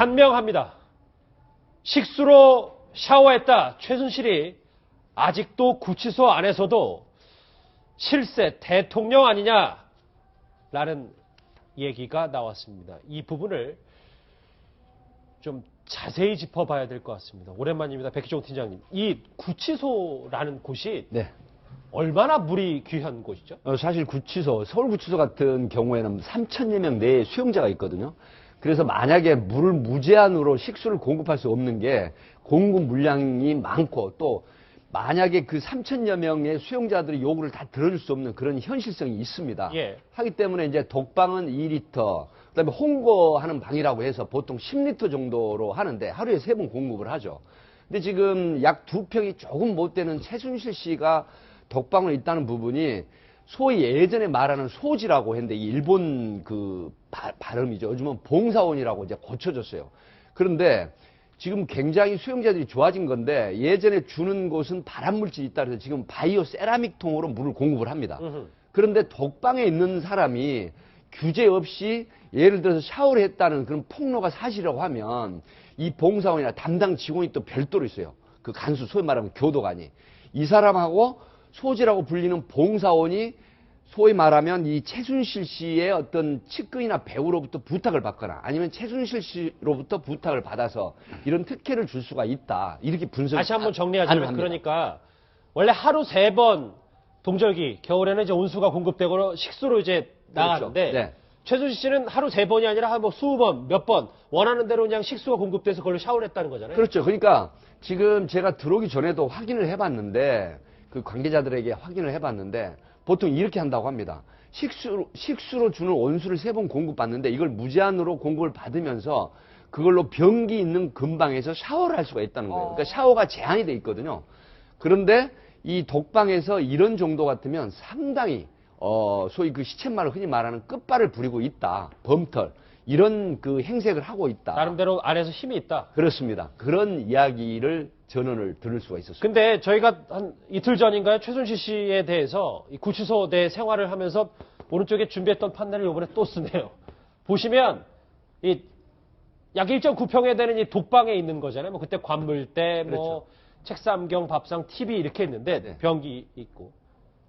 간명합니다. 식수로 샤워했다. 최순실이 아직도 구치소 안에서도 실세 대통령 아니냐라는 얘기가 나왔습니다. 이 부분을 좀 자세히 짚어봐야 될 것 같습니다. 오랜만입니다. 백희종 팀장님. 이 구치소라는 곳이 네. 얼마나 물이 귀한 곳이죠? 사실 구치소, 서울구치소 같은 경우에는 3,000여 명 내에 수용자가 있거든요. 그래서 만약에 물을 무제한으로 식수를 공급할 수 없는 게 공급 물량이 많고 또 만약에 그 3,000여 명의 수용자들이 요구를 다 들어줄 수 없는 그런 현실성이 있습니다. 예. 하기 때문에 이제 독방은 2리터, 그다음에 홍보하는 방이라고 해서 보통 10리터 정도로 하는데 하루에 3번 공급을 하죠. 근데 지금 약 2평이 조금 못 되는 최순실 씨가 독방을 있다는 부분이 소위 예전에 말하는 소지라고 했는데 일본 그 발음이죠. 요즘은 봉사원이라고 이제 고쳐졌어요. 그런데 지금 굉장히 수용자들이 좋아진 건데 예전에 주는 곳은 발암물질이 있다 그래서 지금 바이오 세라믹 통으로 물을 공급을 합니다. 그런데 독방에 있는 사람이 규제 없이 예를 들어서 샤워를 했다는 그런 폭로가 사실이라고 하면 이 봉사원이나 담당 직원이 또 별도로 있어요. 그 간수, 소위 말하면 교도관이. 이 사람하고 소지라고 불리는 봉사원이 소위 말하면 이 최순실 씨의 어떤 측근이나 배우로부터 부탁을 받거나 아니면 최순실 씨로부터 부탁을 받아서 이런 특혜를 줄 수가 있다. 이렇게 분석이 다시 한번 정리하자면 가능합니다. 그러니까 원래 하루 3번 동절기 겨울에는 이제 온수가 공급되고 식수로 이제 나가는데 그렇죠. 네. 최순실 씨는 하루 3번이 아니라 뭐 20번, 몇 번 원하는 대로 그냥 식수가 공급돼서 그걸로 샤워를 했다는 거잖아요. 그렇죠. 그러니까 지금 제가 들어오기 전에도 확인을 해봤는데 그 관계자들에게 확인을 해봤는데 보통 이렇게 한다고 합니다. 식수로 주는 온수를 3번 공급받는데 이걸 무제한으로 공급을 받으면서 그걸로 변기 있는 근방에서 샤워를 할 수가 있다는 거예요. 그러니까 샤워가 제한이 돼 있거든요. 그런데 이 독방에서 이런 정도 같으면 상당히 소위 그 시쳇말로 흔히 말하는 끝발을 부리고 있다. 범털. 이런 그 행색을 하고 있다. 나름대로 안에서 힘이 있다. 그렇습니다. 그런 이야기를 전언을 들을 수가 있었습니다. 근데 저희가 한 이틀 전인가요? 최순실 씨에 대해서 이 구치소 내 생활을 하면서 오른쪽에 준비했던 판넬을 이번에 또 쓰네요. 보시면 이 약 1.9평에 되는 이 독방에 있는 거잖아요. 뭐 그때 관물대, 뭐 그렇죠. 책상경, 밥상, TV 이렇게 있는데 네. 변기 있고.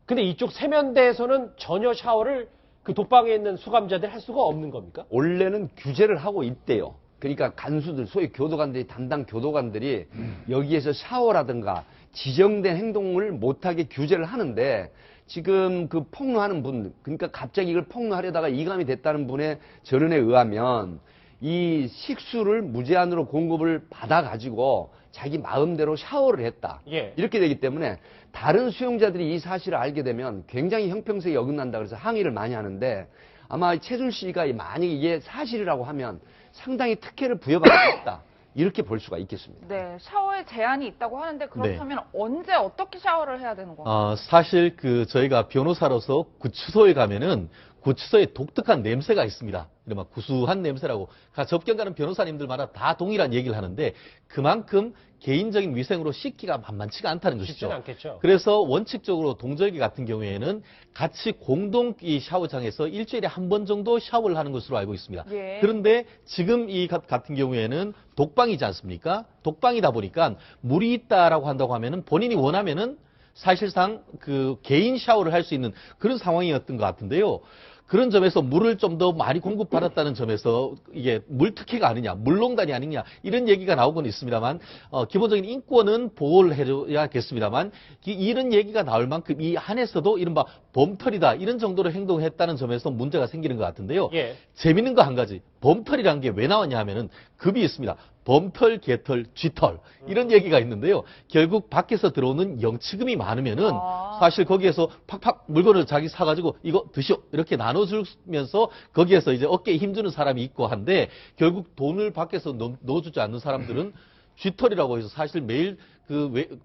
근데 이쪽 세면대에서는 전혀 샤워를 그 독방에 있는 수감자들이 할 수가 없는 겁니까? 원래는 규제를 하고 있대요. 그러니까 간수들, 소위 교도관들이, 담당 교도관들이 여기에서 샤워라든가 지정된 행동을 못하게 규제를 하는데 지금 그 폭로하는 분, 그러니까 갑자기 이걸 폭로하려다가 이감이 됐다는 분의 전언에 의하면 이 식수를 무제한으로 공급을 받아가지고 자기 마음대로 샤워를 했다. 예. 이렇게 되기 때문에 다른 수용자들이 이 사실을 알게 되면 굉장히 형평성이 어긋난다 그래서 항의를 많이 하는데 아마 최순실 씨가 만약에 이게 사실이라고 하면 상당히 특혜를 부여받고 있다. 이렇게 볼 수가 있겠습니다. 네, 샤워에 제한이 있다고 하는데 그렇다면 언제 어떻게 샤워를 해야 되는 건가요? 사실 저희가 변호사로서 구치소에 가면은 구치소에 독특한 냄새가 있습니다. 이른바 구수한 냄새라고 접견 가는 변호사님들마다 다 동일한 얘기를 하는데 그만큼 개인적인 위생으로 씻기가 만만치가 않다는 것이죠. 쉽지는 않겠죠. 그래서 원칙적으로 동절기 같은 경우에는 같이 공동 이 샤워장에서 일주일에 한 번 정도 샤워를 하는 것으로 알고 있습니다. 예. 그런데 지금 이 같은 경우에는 독방이지 않습니까? 독방이다 보니까 물이 있다라고 한다고 하면은 본인이 원하면은 사실상 그 개인 샤워를 할 수 있는 그런 상황이었던 것 같은데요. 그런 점에서 물을 좀 더 많이 공급받았다는 점에서 이게 물 특혜가 아니냐, 물농단이 아니냐 이런 얘기가 나오고는 있습니다만 기본적인 인권은 보호를 해줘야겠습니다만 이런 얘기가 나올 만큼 이 안에서도 이른바 범털이다 이런 정도로 행동했다는 점에서 문제가 생기는 것 같은데요. 예. 재밌는 거 한 가지. 범털이라는 게 왜 나왔냐 하면은 급이 있습니다. 범털, 개털, 쥐털 이런 얘기가 있는데요. 결국 밖에서 들어오는 영치금이 많으면은 사실 거기에서 팍팍 물건을 자기 사가지고 이거 드시오 이렇게 나눠주면서 거기에서 이제 어깨에 힘주는 사람이 있고 한데 결국 돈을 밖에서 넣어주지 않는 사람들은 쥐털이라고 해서 사실 매일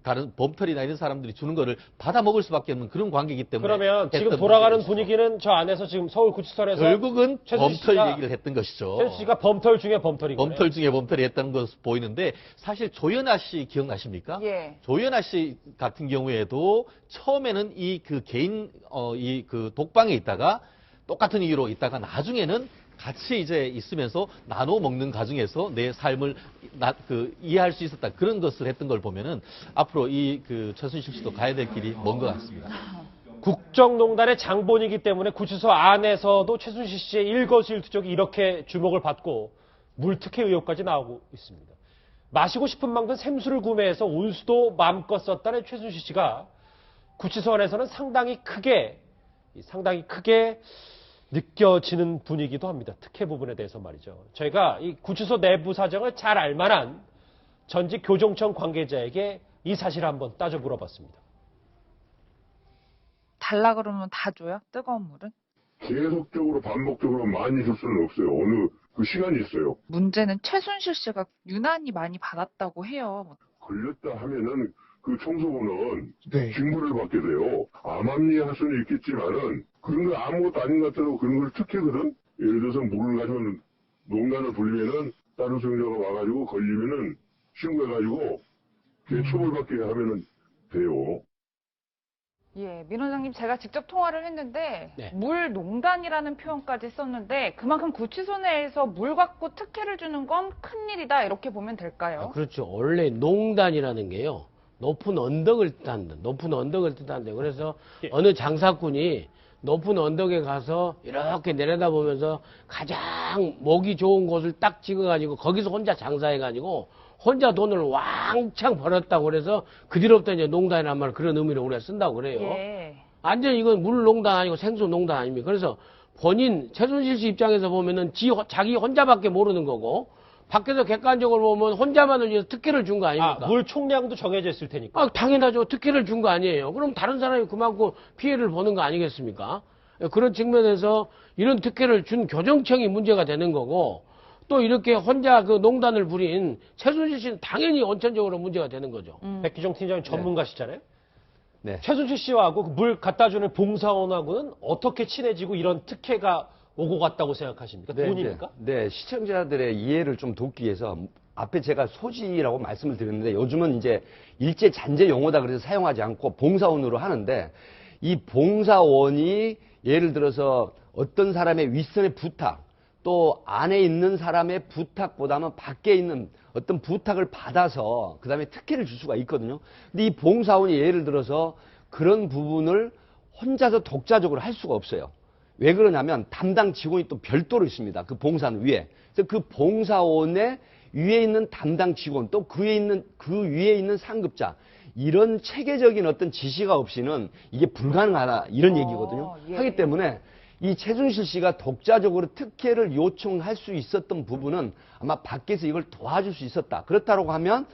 다른 범털이나 이런 사람들이 주는 거를 받아 먹을 수밖에 없는 그런 관계이기 때문에. 그러면 지금 돌아가는 분위기는 저 안에서 지금 서울구치소에서 결국은 최순실 범털 씨가- 얘기를 했던 것이죠. 최순실 씨가 범털 중에 범털인 거예요. 범털 중에 범털이 했다는 것으로 보이는데 사실 조연아 씨 기억나십니까? 예. 조연아 씨 같은 경우에도 처음에는 이 그 개인 독방에 있다가 똑같은 이유로 있다가 나중에는 같이 이제 있으면서 나눠 먹는 과정에서 내 삶을 이해할 수 있었다. 그런 것을 했던 걸 보면은 앞으로 이 최순실 씨도 가야 될 길이 먼 것 같습니다. 국정농단의 장본이기 때문에 구치소 안에서도 최순실 씨의 일거수일투족이 이렇게 주목을 받고 물특혜 의혹까지 나오고 있습니다. 마시고 싶은 만큼 샘수를 구매해서 온수도 마음껏 썼다는 최순실 씨가 구치소 안에서는 상당히 크게 느껴지는 분위기도 합니다. 특혜 부분에 대해서 말이죠. 저희가 이 구치소 내부 사정을 잘 알만한 전직 교정청 관계자에게 이 사실을 한번 따져 물어봤습니다. 달라 그러면 다 줘요? 뜨거운 물은? 계속적으로 반복적으로 많이 줄 수는 없어요. 어느 그 시간이 있어요. 문제는 최순실 씨가 유난히 많이 받았다고 해요. 걸렸다 하면은 그 청소부는 네. 징벌을 받게 돼요. 암암리할 수는 있겠지만은 그런 거 아무것도 아닌 것 같아도 그런 걸 특혜거든. 예를 들어서 물을 가지고 농단을 불리면은 다른 수용자가 와가지고 걸리면은 신고해가지고 걔 처벌받게 하면은 돼요. 예, 민 원장님 제가 직접 통화를 했는데 네. 물농단이라는 표현까지 썼는데 그만큼 구치소 내에서 물 갖고 특혜를 주는 건 큰일이다 이렇게 보면 될까요? 그렇죠. 원래 농단이라는 게요. 높은 언덕을 뜻한대. 그래서 예. 어느 장사꾼이 높은 언덕에 가서 이렇게 내려다보면서 가장 먹이 좋은 곳을 딱 찍어가지고 거기서 혼자 장사해가지고 혼자 돈을 왕창 벌었다고 그래서 그 뒤로부터 이제 농단이라는 말 그런 의미로 우리가 쓴다고 그래요. 예. 완전히 이건 물농단 아니고 생수농단 아닙니까? 그래서 본인 최순실 씨 입장에서 보면은 자기 혼자밖에 모르는 거고 밖에서 객관적으로 보면 혼자만을 위해서 특혜를 준 거 아닙니까? 물 총량도 정해져 있을 테니까. 아, 당연하죠. 특혜를 준 거 아니에요. 그럼 다른 사람이 그만큼 피해를 보는 거 아니겠습니까? 그런 측면에서 이런 특혜를 준 교정청이 문제가 되는 거고 또 이렇게 혼자 그 농단을 부린 최순실 씨는 당연히 원천적으로 문제가 되는 거죠. 백기정 팀장님 전문가시잖아요. 네. 최순실 씨하고 물 갖다 주는 봉사원하고는 어떻게 친해지고 이런 특혜가 오고 갔다고 생각하십니까? 돈입니까? 네, 시청자들의 이해를 좀 돕기 위해서 앞에 제가 소지라고 말씀을 드렸는데 요즘은 이제 일제 잔재 용어다 그래서 사용하지 않고 봉사원으로 하는데 이 봉사원이 예를 들어서 어떤 사람의 윗선의 부탁 또 안에 있는 사람의 부탁보다는 밖에 있는 어떤 부탁을 받아서 그 다음에 특혜를 줄 수가 있거든요. 근데 이 봉사원이 예를 들어서 그런 부분을 혼자서 독자적으로 할 수가 없어요. 왜 그러냐면 담당 직원이 또 별도로 있습니다. 그 봉사원 위에. 그래서 그 봉사원의 위에 있는 담당 직원 또 그 위에 있는 상급자 이런 체계적인 어떤 지시가 없이는 이게 불가능하다 이런 얘기거든요. 예. 하기 때문에 이 최순실 씨가 독자적으로 특혜를 요청할 수 있었던 부분은 아마 밖에서 이걸 도와줄 수 있었다. 그렇다고 하면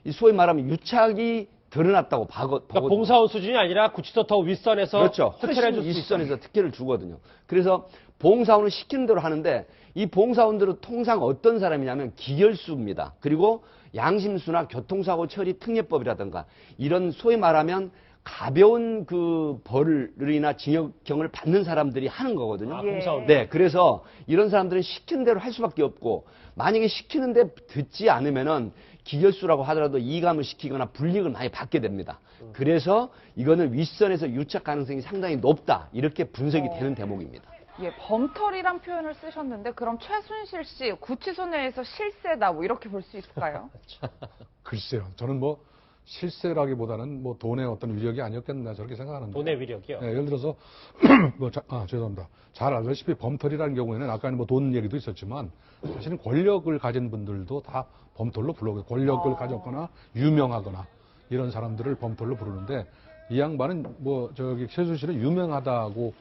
이 소위 말하면 유착이 드러났다고 그러니까 봉사원 수준이 아니라 구치소 더 윗선에서 그렇죠. 특혜를 훨씬 줄 수 있어요. 윗선에서 특혜를 주거든요. 그래서 봉사원은 시키는 대로 하는데 이 봉사원들은 통상 어떤 사람이냐면 기결수입니다. 그리고 양심수나 교통사고 처리 특례법이라든가 이런 소위 말하면 가벼운 그 벌이나 징역형을 받는 사람들이 하는 거거든요. 아, 봉사원. 네, 그래서 이런 사람들은 시키는 대로 할 수밖에 없고 만약에 시키는데 듣지 않으면은 기결수라고 하더라도 이감을 시키거나 불이익을 많이 받게 됩니다. 그래서 이거는 윗선에서 유착 가능성이 상당히 높다 이렇게 분석이 되는 대목입니다. 예, 범털이란 표현을 쓰셨는데 그럼 최순실 씨 구치소 내에서 실세다 뭐 이렇게 볼 수 있을까요? 글쎄요. 저는 뭐 실세라기보다는 뭐 돈의 어떤 위력이 아니었겠나 저렇게 생각하는데. 돈의 위력이요. 예, 예를 들어서 죄송합니다. 잘 알다시피 범털이라는 경우에는 아까는 뭐 돈 얘기도 있었지만 사실은 권력을 가진 분들도 다 범털로 불러요. 권력을 가졌거나 유명하거나 이런 사람들을 범털로 부르는데 이 양반은 최순실은 유명하다고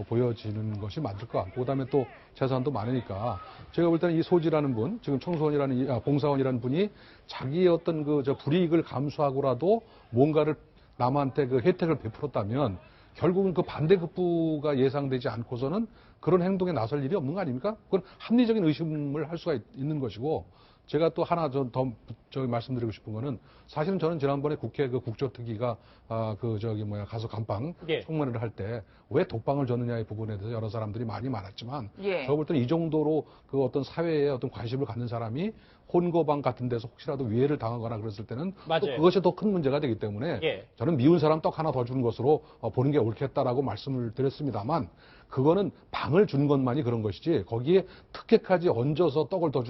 보여지는 것이 맞을 것 같고 그다음에 또 재산도 많으니까 제가 볼 때는 이 소지라는 분 지금 청소원이라는 봉사원이라는 분이 자기의 어떤 불이익을 감수하고라도 뭔가를 남한테 그 혜택을 베풀었다면 결국은 그 반대급부가 예상되지 않고서는 그런 행동에 나설 일이 없는 거 아닙니까? 그건 합리적인 의심을 할 수가 있는 것이고 제가 또 하나 더 말씀드리고 싶은 거는 사실은 저는 지난번에 국회 그 국조특위가 가서 감방 예. 청문회를 할 때 왜 독방을 줬느냐의 부분에 대해서 여러 사람들이 많이 말했지만 예. 제가 볼 때는 이 정도로 그 어떤 사회에 어떤 관심을 갖는 사람이 혼거방 같은 데서 혹시라도 위해를 당하거나 그랬을 때는 또 맞아요. 그것이 더 큰 문제가 되기 때문에 예. 저는 미운 사람 떡 하나 더 주는 것으로 보는 게 옳겠다라고 말씀을 드렸습니다만 그거는 방을 준 것만이 그런 것이지 거기에 특혜까지 얹어서 떡을 더 주라